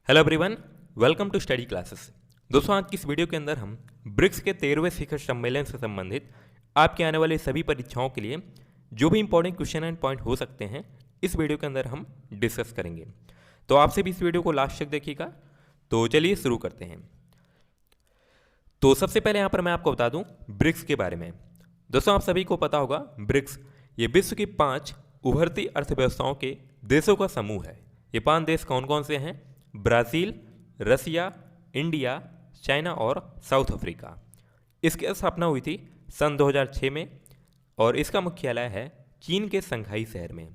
Hello everyone, welcome to study classes. दोस्तों, आज की इस वीडियो के अंदर हम ब्रिक्स के 13वें शिखर सम्मेलन से संबंधित आपके आने वाले सभी परीक्षाओं के लिए जो भी इंपॉर्टेंट क्वेश्चन एंड पॉइंट हो सकते हैं इस वीडियो के अंदर हम डिस्कस करेंगे। तो आपसे भी इस वीडियो को लास्ट तक देखिएगा। तो चलिए शुरू करते हैं। तो सबसे पहले यहाँ पर मैं आपको बता दूँ ब्रिक्स के बारे में। दोस्तों, आप सभी को पता होगा ब्रिक्स ये विश्व की 5 उभरती अर्थव्यवस्थाओं के देशों का समूह है। ये 5 देश कौन कौन से हैं? ब्राज़ील, रसिया, इंडिया, चाइना और साउथ अफ्रीका। इसकी स्थापना हुई थी सन 2006 में और इसका मुख्यालय है चीन के शंघाई शहर में।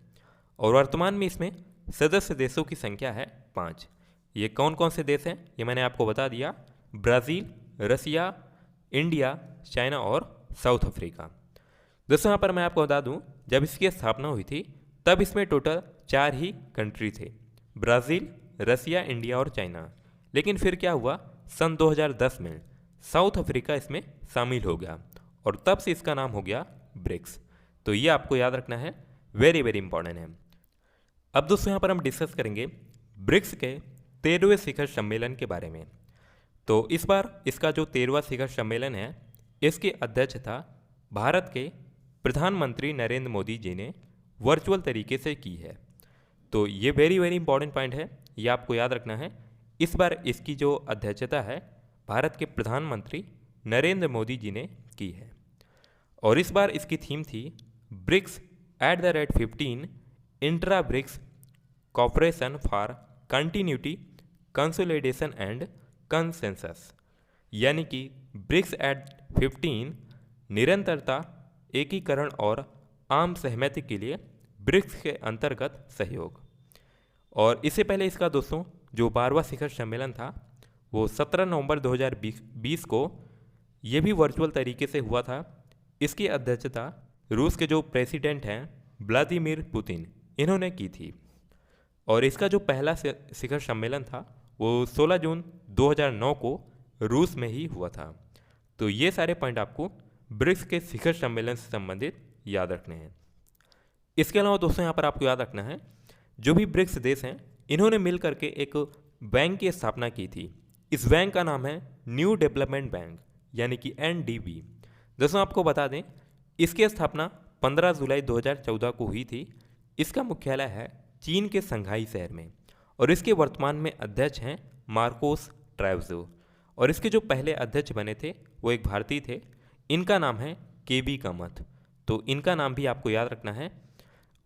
और वर्तमान में इसमें सदस्य देशों की संख्या है 5। ये कौन कौन से देश हैं ये मैंने आपको बता दिया। ब्राज़ील, रसिया, इंडिया, चाइना और साउथ अफ्रीका। दोस्तों, यहाँ पर मैं आपको बता दूँ जब इसकी स्थापना हुई थी तब इसमें टोटल 4 ही कंट्री थे, ब्राज़ील, रसिया, इंडिया और चाइना। लेकिन फिर क्या हुआ, सन 2010 में साउथ अफ्रीका इसमें शामिल हो गया और तब से इसका नाम हो गया ब्रिक्स। तो ये आपको याद रखना है, वेरी वेरी इंपॉर्टेंट है। अब दोस्तों, यहाँ पर हम डिस्कस करेंगे ब्रिक्स के 13वें शिखर सम्मेलन के बारे में। तो इस बार इसका जो 13वां शिखर सम्मेलन है इसकी अध्यक्षता भारत के प्रधानमंत्री नरेंद्र मोदी जी ने वर्चुअल तरीके से की है। तो ये वेरी वेरी इंपॉर्टेंट पॉइंट है, ये आपको याद रखना है। इस बार इसकी जो अध्यक्षता है भारत के प्रधानमंत्री नरेंद्र मोदी जी ने की है। और इस बार इसकी थीम थी BRICS @15 intra BRICS cooperation for continuity, consolidation and consensus. यानी कि ब्रिक्स @15 निरंतरता, एकीकरण और आम सहमति के लिए ब्रिक्स के अंतर्गत सहयोग। और इससे पहले इसका दोस्तों जो 12वां शिखर सम्मेलन था वो 17 नवंबर 2020 को ये भी वर्चुअल तरीके से हुआ था। इसकी अध्यक्षता रूस के जो प्रेसिडेंट हैं व्लादिमीर पुतिन, इन्होंने की थी। और इसका जो पहला शिखर सम्मेलन था वो 16 जून 2009 को रूस में ही हुआ था। तो ये सारे पॉइंट आपको ब्रिक्स के शिखर सम्मेलन से संबंधित याद रखने हैं। इसके अलावा दोस्तों, यहाँ पर आपको याद रखना है जो भी ब्रिक्स देश हैं इन्होंने मिल करके एक बैंक की स्थापना की थी। इस बैंक का नाम है न्यू डेवलपमेंट बैंक, यानी कि NDB। दोस्तों, आपको बता दें इसकी स्थापना 15 जुलाई 2014 को हुई थी। इसका मुख्यालय है चीन के शंघाई शहर में और इसके वर्तमान में अध्यक्ष हैं मार्कोस ट्राइब्जो। और इसके जो पहले अध्यक्ष बने थे वो एक भारतीय थे, इनका नाम है KB कामत। तो इनका नाम भी आपको याद रखना है।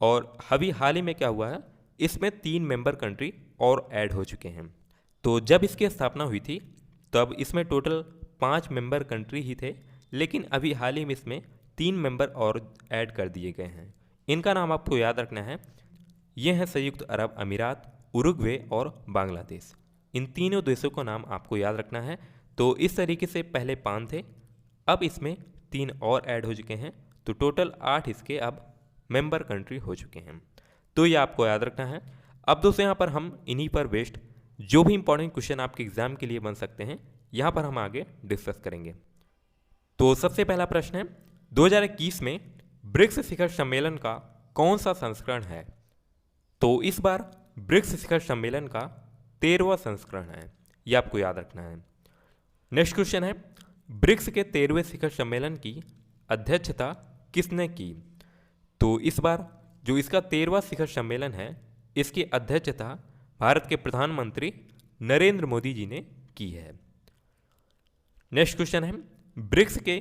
और अभी हाल ही में क्या हुआ है, इसमें 3 मेंबर कंट्री और ऐड हो चुके हैं। तो जब इसकी स्थापना हुई थी तब इसमें टोटल 5 मेंबर कंट्री ही थे, लेकिन अभी हाल ही में इसमें 3 मेंबर और ऐड कर दिए गए हैं। इनका नाम आपको याद रखना है, ये हैं संयुक्त अरब अमीरात, उरुग्वे और बांग्लादेश। इन तीनों देशों का नाम आपको याद रखना है। तो इस तरीके से पहले 5 थे, अब इसमें 3 और ऐड हो चुके हैं। तो टोटल 8 इसके अब मेंबर कंट्री हो चुके हैं। तो ये आपको याद रखना है। अब दोस्तों, यहाँ पर हम इन्हीं पर बेस्ड जो भी इंपॉर्टेंट क्वेश्चन आपके एग्जाम के लिए बन सकते हैं यहाँ पर हम आगे डिस्कस करेंगे। तो सबसे पहला प्रश्न है 2021 में ब्रिक्स शिखर सम्मेलन का कौन सा संस्करण है? तो इस बार ब्रिक्स शिखर सम्मेलन का 13वां संस्करण है, ये आपको याद रखना है। नेक्स्ट क्वेश्चन है ब्रिक्स के 13वें शिखर सम्मेलन की अध्यक्षता किसने की? तो इस बार जो इसका 13वां शिखर सम्मेलन है इसकी अध्यक्षता भारत के प्रधानमंत्री नरेंद्र मोदी जी ने की है। नेक्स्ट क्वेश्चन है ब्रिक्स के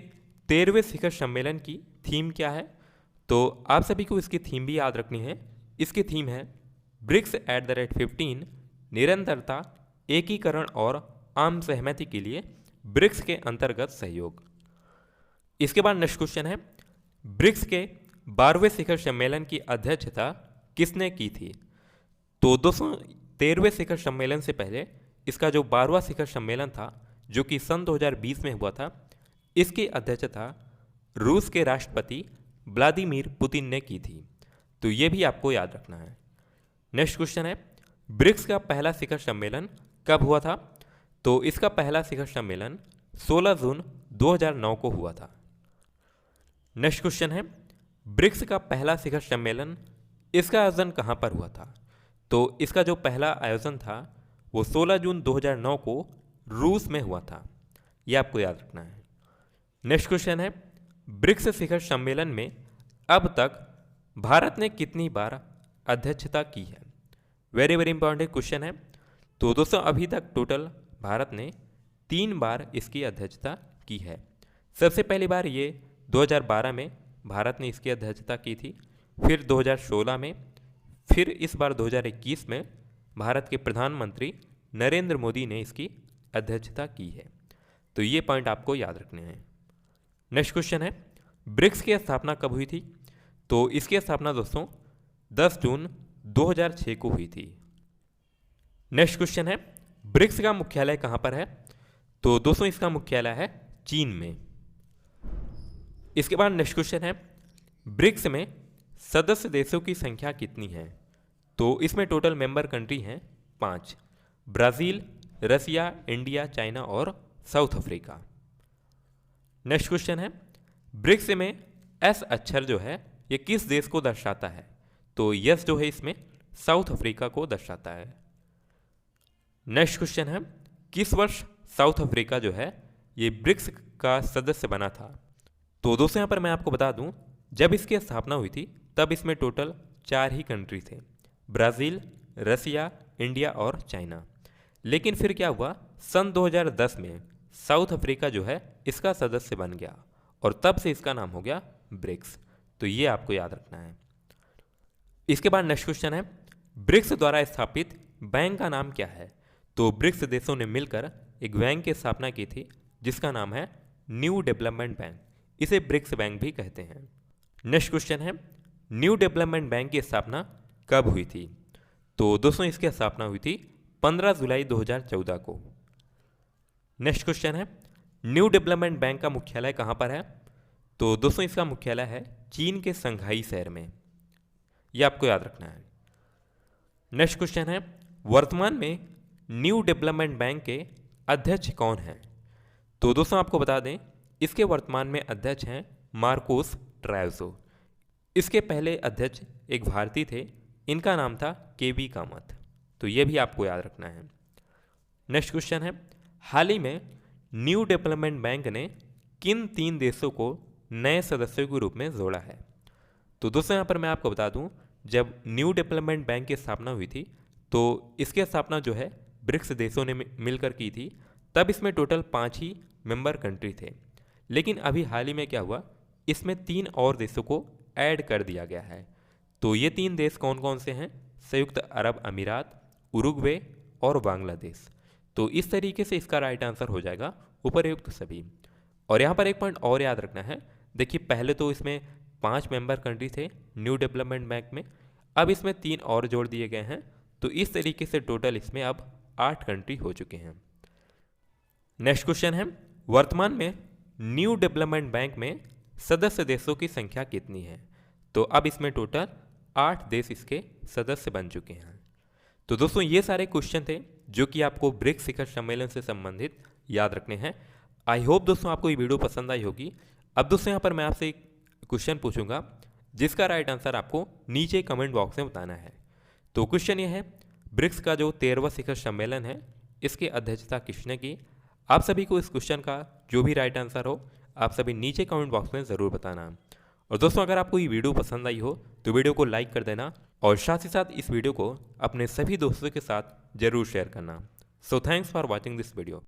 13वें शिखर सम्मेलन की थीम क्या है? तो आप सभी को इसकी थीम भी याद रखनी है। इसकी थीम है ब्रिक्स @15 निरंतरता, एकीकरण और आम सहमति के लिए ब्रिक्स के अंतर्गत सहयोग। इसके बाद नेक्स्ट क्वेश्चन है ब्रिक्स के 12वें शिखर सम्मेलन की अध्यक्षता किसने की थी? तो दोस्तों, 13वें शिखर सम्मेलन से पहले इसका जो 12वां शिखर सम्मेलन था जो कि सन 2020 में हुआ था, इसकी अध्यक्षता रूस के राष्ट्रपति व्लादिमीर पुतिन ने की थी। तो ये भी आपको याद रखना है। नेक्स्ट क्वेश्चन है ब्रिक्स का पहला शिखर सम्मेलन कब हुआ था? तो इसका पहला शिखर सम्मेलन 16 जून 2009 को हुआ था। नेक्स्ट क्वेश्चन है ब्रिक्स का पहला शिखर सम्मेलन इसका आयोजन कहाँ पर हुआ था? तो इसका जो पहला आयोजन था वो 16 जून 2009 को रूस में हुआ था। ये आपको याद रखना है। नेक्स्ट क्वेश्चन है, ब्रिक्स शिखर सम्मेलन में अब तक भारत ने कितनी बार अध्यक्षता की है? वेरी वेरी इंपॉर्टेंट क्वेश्चन है। तो दोस्तों अभी तक टोटल भारत ने 3 बार इसकी अध्यक्षता की है। सबसे पहली बार ये 2012 में भारत ने इसकी अध्यक्षता की थी, फिर 2016 में, फिर इस बार 2021 में भारत के प्रधानमंत्री नरेंद्र मोदी ने इसकी अध्यक्षता की है। तो ये पॉइंट आपको याद रखने हैं। नेक्स्ट क्वेश्चन है, ब्रिक्स की स्थापना कब हुई थी? तो इसकी स्थापना दोस्तों 10 जून 2006 को हुई थी। नेक्स्ट क्वेश्चन है, ब्रिक्स का मुख्यालय कहां पर है? तो दोस्तों इसका मुख्यालय है चीन में। इसके बाद नेक्स्ट क्वेश्चन है, ब्रिक्स में सदस्य देशों की संख्या कितनी है? तो इसमें टोटल मेंबर कंट्री हैं 5, ब्राज़ील, रसिया, इंडिया, चाइना और साउथ अफ्रीका। नेक्स्ट क्वेश्चन है, ब्रिक्स में एस अक्षर जो है ये किस देश को दर्शाता है? तो यस जो है इसमें साउथ अफ्रीका को दर्शाता है। नेक्स्ट क्वेश्चन है, किस वर्ष साउथ अफ्रीका जो है ये ब्रिक्स का सदस्य बना था? तो दोस्तों यहाँ पर मैं आपको बता दूं, जब इसकी स्थापना हुई थी तब इसमें टोटल 4 ही कंट्री थे, ब्राज़ील, रसिया, इंडिया और चाइना। लेकिन फिर क्या हुआ, सन 2010 में साउथ अफ्रीका जो है इसका सदस्य बन गया और तब से इसका नाम हो गया ब्रिक्स। तो ये आपको याद रखना है। इसके बाद नेक्स्ट क्वेश्चन है, ब्रिक्स द्वारा स्थापित बैंक का नाम क्या है? तो ब्रिक्स देशों ने मिलकर एक बैंक की स्थापना की थी जिसका नाम है न्यू डेवलपमेंट बैंक। इसे ब्रिक्स बैंक भी कहते हैं। नेक्स्ट क्वेश्चन है, न्यू डेवलपमेंट बैंक की स्थापना कब हुई थी? तो दोस्तों इसकी स्थापना हुई थी 15 जुलाई 2014 को। नेक्स्ट क्वेश्चन है, न्यू डेवलपमेंट बैंक का मुख्यालय कहाँ पर है? तो दोस्तों इसका मुख्यालय है चीन के संघाई शहर में। यह आपको याद रखना है। नेक्स्ट क्वेश्चन है, वर्तमान में न्यू डेवलपमेंट बैंक के अध्यक्ष कौन हैं? तो दोस्तों आपको बता दें, इसके वर्तमान में अध्यक्ष हैं मार्कोस ट्रायोजो। इसके पहले अध्यक्ष एक भारतीय थे, इनका नाम था केवी कामत। तो ये भी आपको याद रखना है। नेक्स्ट क्वेश्चन है, हाल ही में न्यू डेवलपमेंट बैंक ने किन 3 देशों को नए सदस्यों के रूप में जोड़ा है? तो दोस्तों यहाँ पर मैं आपको बता दूं, जब न्यू डेवलपमेंट बैंक की स्थापना हुई थी तो इसकी स्थापना जो है ब्रिक्स देशों ने मिलकर की थी। तब इसमें टोटल 5 ही मेंबर कंट्री थे। लेकिन अभी हाल ही में क्या हुआ, इसमें 3 और देशों को ऐड कर दिया गया है। तो ये 3 देश कौन कौन से हैं? संयुक्त अरब अमीरात, उरुग्वे और बांग्लादेश। तो इस तरीके से इसका राइट आंसर हो जाएगा उपरयुक्त सभी। और यहाँ पर एक पॉइंट और याद रखना है, देखिए पहले तो इसमें 5 मेंबर कंट्री थे न्यू डेवलपमेंट बैंक में, अब इसमें 3 और जोड़ दिए गए हैं। तो इस तरीके से टोटल इसमें अब 8 कंट्री हो चुके हैं। नेक्स्ट क्वेश्चन है, वर्तमान में न्यू डेवलपमेंट बैंक में सदस्य देशों की संख्या कितनी है? तो अब इसमें टोटल 8 देश इसके सदस्य बन चुके हैं। तो दोस्तों ये सारे क्वेश्चन थे जो कि आपको ब्रिक्स शिखर सम्मेलन से संबंधित याद रखने हैं। आई होप दोस्तों आपको ये वीडियो पसंद आई होगी। अब दोस्तों यहाँ पर मैं आपसे एक क्वेश्चन पूछूंगा जिसका राइट आंसर आपको नीचे कमेंट बॉक्स में बताना है। तो क्वेश्चन ये है, ब्रिक्स का जो 13वां शिखर सम्मेलन है इसकी अध्यक्षता किसने की? आप सभी को इस क्वेश्चन का जो भी राइट आंसर हो आप सभी नीचे कमेंट बॉक्स में ज़रूर बताना। और दोस्तों अगर आपको ये वीडियो पसंद आई हो तो वीडियो को लाइक कर देना और साथ ही साथ इस वीडियो को अपने सभी दोस्तों के साथ ज़रूर शेयर करना। So thanks for watching this video.